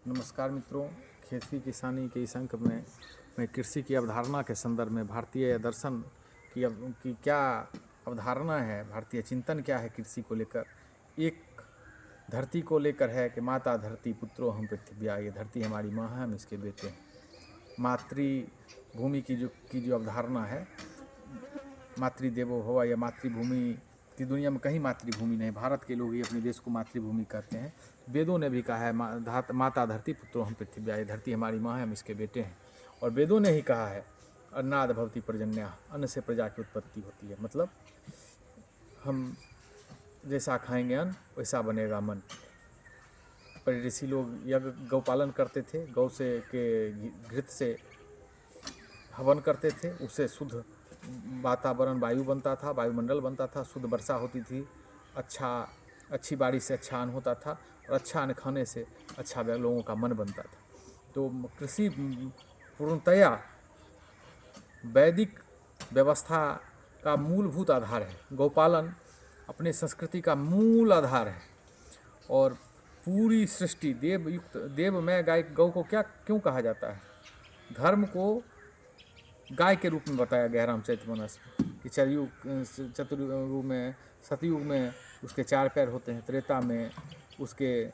नमस्कार मित्रों, खेती किसानी के इस अंक में मैं कृषि की अवधारणा के संदर्भ में भारतीय दर्शन की क्या अवधारणा है, भारतीय चिंतन क्या है कृषि को लेकर। एक धरती को लेकर है कि माता धरती पुत्रो हम पृथिव्या, ये धरती हमारी माँ है, हम इसके बेटे हैं। मातृभूमि की जो अवधारणा है, मातृदेवो भव, या मातृभूमि की दुनिया में कहीं मातृभूमि नहीं, भारत के लोग ही अपने देश को मातृभूमि कहते हैं। वेदों ने भी कहा है माता धरती पुत्रो हम पृथिव्या, ये धरती हमारी माँ है, हम इसके बेटे हैं। और वेदों ने ही कहा है अन्नाद भवति पर्जन्या, अन्न से प्रजा की उत्पत्ति होती है। मतलब हम जैसा खाएंगे अन्न वैसा बनेगा मन। पर ऋषि लोग यज्ञ गौपालन करते थे, गौ से के घृत से हवन करते थे, उससे शुद्ध वातावरण वायु बनता था, वायुमंडल बनता था, शुद्ध वर्षा होती थी, अच्छी बारिश से अच्छा अन्न होता था, और अच्छा अन्न खाने से अच्छा लोगों का मन बनता था। तो कृषि पूर्णतया वैदिक व्यवस्था का मूलभूत आधार है। गौपालन अपने संस्कृति का मूल आधार है। और पूरी सृष्टि देवमय गाय गौ को क्यों कहा जाता है? धर्म को गाय के रूप में बताया गया रामचरितमानस में कि चतुर्युग में, सतयुग में उसके 4 पैर होते हैं, त्रेता में उसके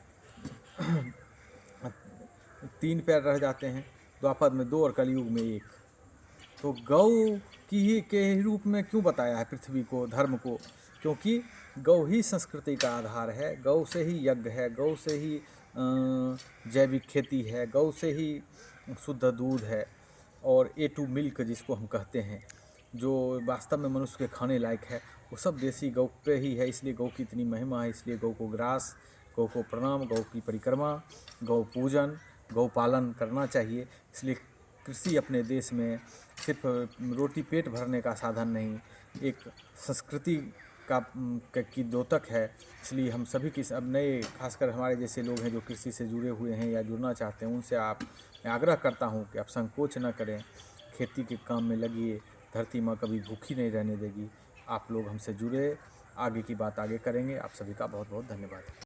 3 पैर रह जाते हैं, द्वापर में 2 और कलयुग में 1। तो गौ के रूप में क्यों बताया है पृथ्वी को, धर्म को? क्योंकि गौ ही संस्कृति का आधार है, गौ से ही यज्ञ है, गौ से ही जैविक खेती है, गौ से ही शुद्ध दूध है, और A2 मिल्क जिसको हम कहते हैं, जो वास्तव में मनुष्य के खाने लायक है, वो सब देसी गौ पे ही है। इसलिए गौ की इतनी महिमा है, इसलिए गौ को ग्रास, गौ को प्रणाम, गौ की परिक्रमा, गौ पूजन, गौ पालन करना चाहिए। इसलिए कृषि अपने देश में सिर्फ रोटी पेट भरने का साधन नहीं, एक संस्कृति की द्योतक है। इसलिए हम सभी अब नए, खासकर हमारे जैसे लोग हैं जो कृषि से जुड़े हुए हैं या जुड़ना चाहते हैं, उनसे मैं आग्रह करता हूं कि आप संकोच न करें, खेती के काम में लगिए। धरती माँ कभी भूखी नहीं रहने देगी। आप लोग हमसे जुड़े, आगे की बात आगे करेंगे। आप सभी का बहुत बहुत धन्यवाद।